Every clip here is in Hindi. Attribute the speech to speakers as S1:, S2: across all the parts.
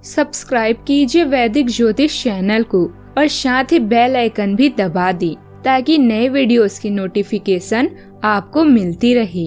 S1: सब्सक्राइब कीजिए वैदिक ज्योतिष चैनल को और साथ ही बेल आइकन भी दबा दी ताकि नए वीडियोस की नोटिफिकेशन आपको मिलती रहे।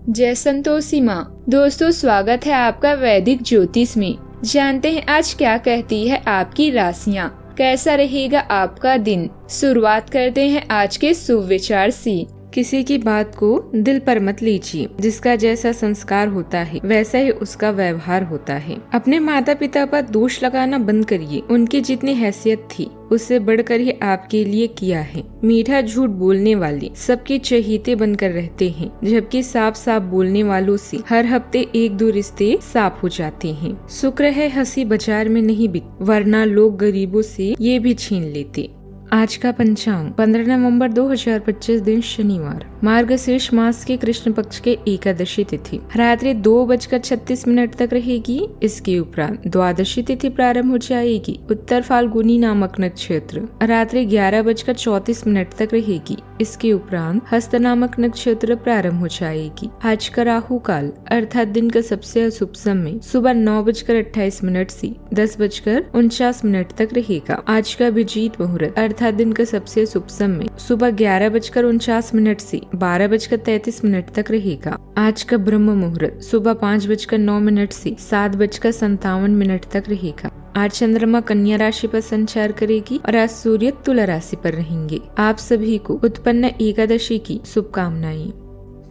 S1: जय संतोषी माँ। दोस्तों, स्वागत है आपका वैदिक ज्योतिष में। जानते हैं आज क्या कहती है आपकी राशियाँ, कैसा रहेगा आपका दिन। शुरुआत करते हैं आज के शुभ विचार से। किसी की बात को दिल पर मत लीजिए। जिसका जैसा संस्कार होता है वैसा ही उसका व्यवहार होता है। अपने माता पिता पर दोष लगाना बंद करिए। उनकी जितनी हैसियत थी उससे बढ़कर ही आपके लिए किया है। मीठा झूठ बोलने वाले सबके चहेते बनकर रहते हैं, जबकि साफ साफ बोलने वालों से हर हफ्ते एक दो रिश्ते साफ हो जाते हैं। शुक्र है हंसी बाजार में नहीं बिक, वरना लोग गरीबों से ये भी छीन लेते। आज का पंचांग 15 नवंबर 2025 दिन शनिवार, मार्गशीर्ष मास के कृष्ण पक्ष के एकादशी तिथि रात्रि 2:36 तक रहेगी। इसके उपरांत द्वादशी तिथि प्रारंभ हो जाएगी। उत्तर फाल्गुनी नामक नक्षत्र रात्रि 11:34 तक रहेगी। इसके उपरांत हस्त नामक नक्षत्र प्रारंभ हो जाएगी। आज का राहु काल अर्थात दिन का सबसे अशुभ समय सुबह 9:28 से 10:49 तक रहेगा। आज का अभिजीत मुहूर्त अर्थात दिन का सबसे शुभ समय सुबह 11:49 से 12:33 तक रहेगा। आज का ब्रह्म मुहूर्त सुबह 5:09 से 7:57 तक रहेगा। आज चंद्रमा कन्या राशि पर संचार करेगी और आज सूर्य तुला राशि पर रहेंगे। आप सभी को उत्पन्न एकादशी की शुभकामनाएं।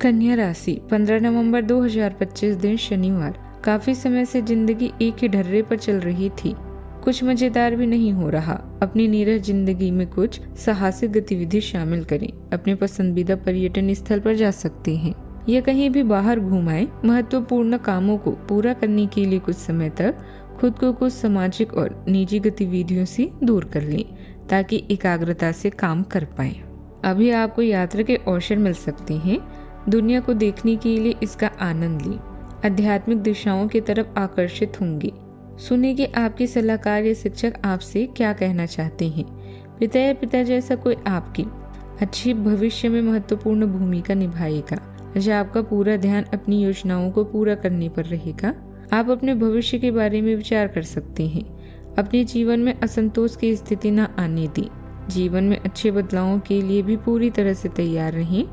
S1: कन्या राशि 15 नवंबर 2025 दिन शनिवार। काफी समय से जिंदगी एक ही ढर्रे पर चल रही थी, कुछ मजेदार भी नहीं हो रहा। अपनी नीरस जिंदगी में कुछ साहसिक गतिविधि शामिल करें। अपने पसंदीदा पर्यटन स्थल पर जा सकते हैं या कहीं भी बाहर घूम आए। महत्वपूर्ण कामों को पूरा करने के लिए कुछ समय तक खुद को कुछ सामाजिक और निजी गतिविधियों से दूर कर लें ताकि एकाग्रता से काम कर पाए। अभी आपको यात्रा के अवसर मिल सकते हैं। दुनिया को देखने के लिए इसका आनंद लें। आध्यात्मिक दिशाओं की तरफ आकर्षित होंगे। सुनिए कि आपके सलाहकार या शिक्षक आपसे क्या कहना चाहते हैं। पिता या पिता जैसा कोई आपकी अच्छी भविष्य में महत्वपूर्ण भूमिका निभाएगा। आज आपका पूरा ध्यान अपनी योजनाओं को पूरा करने पर रहेगा। आप अपने भविष्य के बारे में विचार कर सकते हैं। अपने जीवन में असंतोष की स्थिति न आने दें। जीवन में अच्छे बदलावों के लिए भी पूरी तरह से तैयार रहें।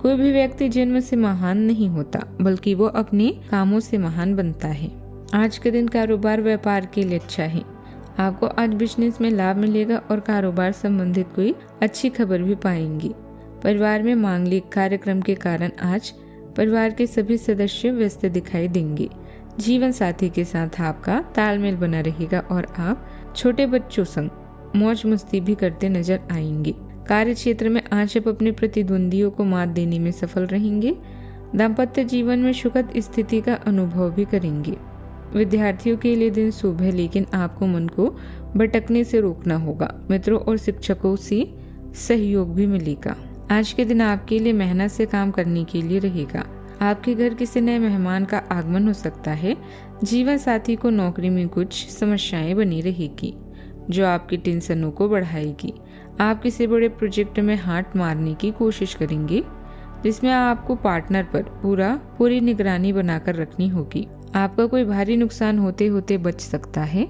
S1: कोई भी व्यक्ति जन्म से महान नहीं होता, बल्कि वो अपने कामों से महान बनता है। आज के दिन कारोबार व्यापार के लिए अच्छा है। आपको आज बिजनेस में लाभ मिलेगा और कारोबार संबंधित कोई अच्छी खबर भी पाएंगी। परिवार में मांगलिक कार्यक्रम के कारण आज परिवार के सभी सदस्य व्यस्त दिखाई देंगे। जीवन साथी के साथ आपका तालमेल बना रहेगा और आप छोटे बच्चों संग मौज मस्ती भी करते नजर आएंगे। कार्य क्षेत्र में आज आप अपने प्रतिद्वंदियों को मात देने में सफल रहेंगे। दाम्पत्य जीवन में सुखद स्थिति का अनुभव भी करेंगे। विद्यार्थियों के लिए दिन शुभ है, लेकिन आपको मन को भटकने से रोकना होगा। मित्रों और शिक्षकों से सहयोग भी मिलेगा। आज के दिन आपके लिए मेहनत से काम करने के लिए रहेगा। आपके घर किसी नए मेहमान का आगमन हो सकता है। जीवन साथी को नौकरी में कुछ समस्याएं बनी रहेगी जो आपकी टेंशनों को बढ़ाएगी। आप किसी बड़े प्रोजेक्ट में हाथ मारने की कोशिश करेंगे, जिसमें आपको पार्टनर पर पूरी निगरानी बनाकर रखनी होगी। आपका कोई भारी नुकसान होते होते बच सकता है।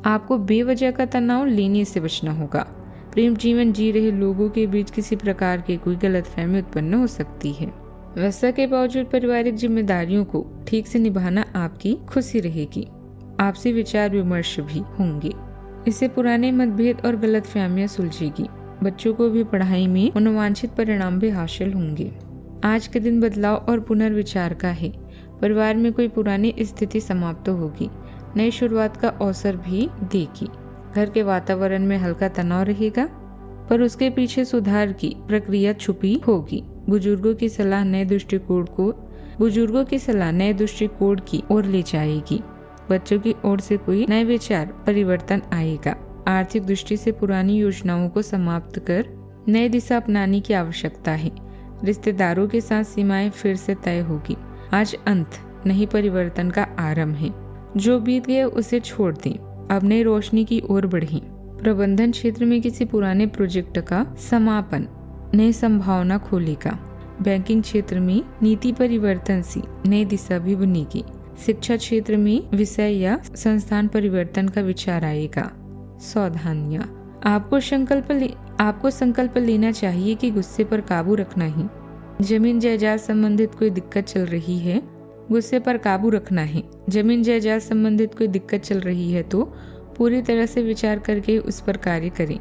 S1: आपको बेवजह का तनाव लेने से बचना होगा। प्रेम जीवन जी रहे लोगों के बीच किसी प्रकार की कोई गलतफहमी उत्पन्न हो सकती है। व्यस्तता के बावजूद पारिवारिक जिम्मेदारियों को ठीक से निभाना आपकी खुशी रहेगी। आपसी विचार विमर्श भी होंगे। इससे पुराने मतभेद और गलतफहमियां सुलझेगी। बच्चों को भी पढ़ाई में मनोवांछित परिणाम भी हासिल होंगे। आज के दिन बदलाव और पुनर्विचार का है। परिवार में कोई पुरानी स्थिति समाप्त होगी। नई शुरुआत का अवसर भी देगी। घर के वातावरण में हल्का तनाव रहेगा, पर उसके पीछे सुधार की प्रक्रिया छुपी होगी। बुजुर्गों की सलाह नए दृष्टिकोण की ओर ले जाएगी। बच्चों की ओर से कोई नए विचार परिवर्तन आएगा। आर्थिक दृष्टि से पुरानी योजनाओं को समाप्त कर नई दिशा अपनाने की आवश्यकता है। रिश्तेदारों के साथ सीमाएं फिर से तय होगी। आज अंत नहीं, परिवर्तन का आरंभ है। जो बीत गया उसे छोड़ दें, अब नई रोशनी की ओर बढ़ें। प्रबंधन क्षेत्र में किसी पुराने प्रोजेक्ट का समापन नई संभावना खोलेगा। बैंकिंग क्षेत्र में नीति परिवर्तन से नई दिशा भी बनेगी। शिक्षा क्षेत्र में विषय या संस्थान परिवर्तन का विचार आएगा। सावधानियां, आपको संकल्प लेना चाहिए कि गुस्से पर काबू रखना ही। जमीन जायदाद संबंधित कोई दिक्कत चल रही है, गुस्से पर काबू रखना है। जमीन जायदाद संबंधित कोई दिक्कत चल रही है तो पूरी तरह से विचार करके उस पर कार्य करें।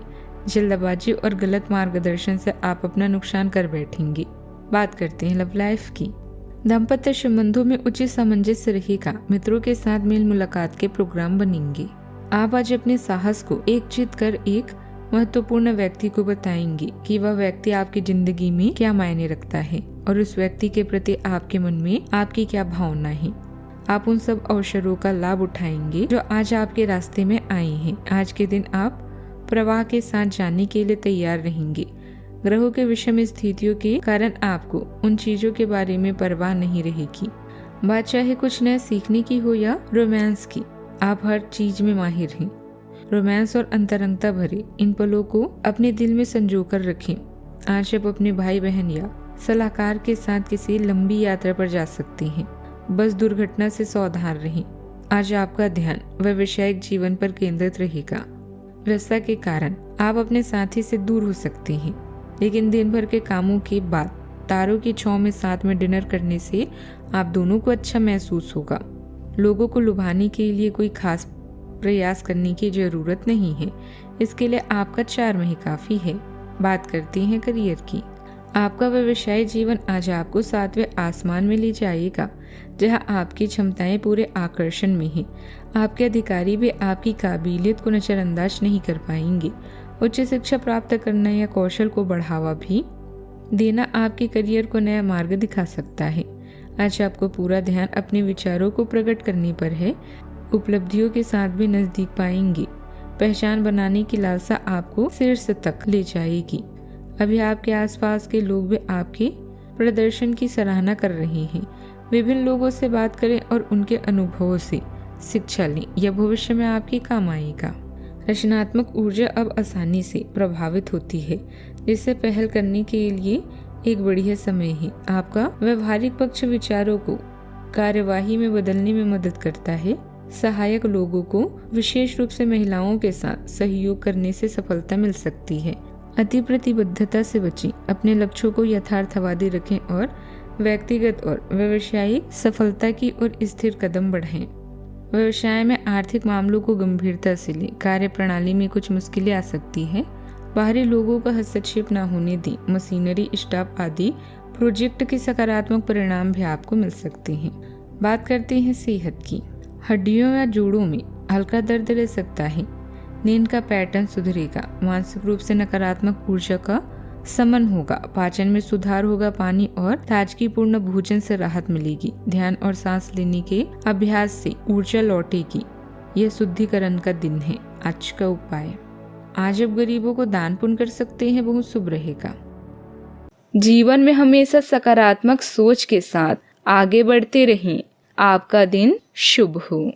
S1: जल्दबाजी और गलत मार्गदर्शन से आप अपना नुकसान कर बैठेंगे। बात करते हैं लव लाइफ की। दाम्पत्य संबंधों में उचित सामंजस्य रहेगा। मित्रों के साथ मेल मुलाकात के प्रोग्राम बनेंगे। आप आज अपने साहस को एकजुट कर एक महत्वपूर्ण व्यक्ति को बताएंगे कि वह व्यक्ति आपकी जिंदगी में क्या मायने रखता है और उस व्यक्ति के प्रति आपके मन में आपकी क्या भावना है। आप उन सब अवसरों का लाभ उठाएंगे जो आज आपके रास्ते में आए हैं। आज के दिन आप प्रवाह के साथ जाने के लिए तैयार रहेंगे। ग्रहों के विषम स्थितियों के कारण आपको उन चीजों के बारे में परवाह नहीं रहेगी। बात चाहे कुछ नया सीखने की हो या रोमांस की, आप हर चीज में माहिर हैं। रोमांस और अंतरंगता भरे इन पलों को अपने दिल में संजो कर रखें। आज आप अपने भाई बहन या सलाहकार के साथ किसी लंबी यात्रा पर जा सकते हैं। बस दुर्घटना से सावधान रहें। आज आपका ध्यान व्यावसायिक जीवन पर केंद्रित रहेगा। व्यस्तता के कारण आप अपने साथी से दूर हो सकते हैं, लेकिन दिन भर के कामों के बाद तारों की छांव में साथ में डिनर करने से आप दोनों को अच्छा महसूस होगा। लोगों को लुभाने के लिए कोई खास प्रयास करने की जरूरत नहीं है। इसके लिए आपका 4 महीने काफी है। बात करते हैं करियर की। आपका व्यवसायिक जीवन आज आपको 7वें आसमान में ले जाएगा, जहां आपकी क्षमताएं पूरे आकर्षण में हैं। आपके अधिकारी भी आपकी काबिलियत को नजरअंदाज नहीं कर पाएंगे। उच्च शिक्षा प्राप्त करना या कौशल को बढ़ावा भी देना आपके करियर को नया मार्ग दिखा सकता है। आज आपको पूरा ध्यान अपने विचारों को प्रकट करने पर है। उपलब्धियों के साथ भी नजदीक पाएंगे। पहचान बनाने की लालसा आपको शीर्ष तक ले जाएगी। अभी आपके आसपास के लोग भी आपके प्रदर्शन की सराहना कर रहे हैं। विभिन्न लोगों से बात करें और उनके अनुभवों से शिक्षा लें। यह भविष्य में आपके काम आएगा। रचनात्मक ऊर्जा अब आसानी से प्रभावित होती है, जिससे पहल करने के लिए एक बढ़िया समय है। आपका व्यवहारिक पक्ष विचारों को कार्यवाही में बदलने में मदद करता है। सहायक लोगों को विशेष रूप से महिलाओं के साथ सहयोग करने से सफलता मिल सकती है। अति प्रतिबद्धता से बचें। अपने लक्ष्यों को यथार्थवादी रखें और व्यक्तिगत और व्यावसायिक सफलता की ओर स्थिर कदम बढ़ाएं। व्यवसाय में आर्थिक मामलों को गंभीरता से लें। कार्य प्रणाली में कुछ मुश्किलें आ सकती है। बाहरी लोगों का हस्तक्षेप न होने दें। मशीनरी, स्टाफ आदि प्रोजेक्ट के सकारात्मक परिणाम भी आपको मिल सकते हैं। बात करते हैं सेहत की। हड्डियों या जोड़ों में हल्का दर्द रह सकता है। नींद का पैटर्न सुधरेगा। मानसिक रूप से नकारात्मक ऊर्जा का समन होगा। पाचन में सुधार होगा। पानी और ताजगीपूर्ण भोजन से राहत मिलेगी। ध्यान और सांस लेने के अभ्यास से ऊर्जा लौटेगी। यह शुद्धिकरण का दिन है। आज का उपाय, आज आप गरीबों को दान पुण्य कर सकते हैं, बहुत शुभ रहेगा। जीवन में हमेशा सकारात्मक सोच के साथ आगे बढ़ते रहें। आपका दिन शुभ हो।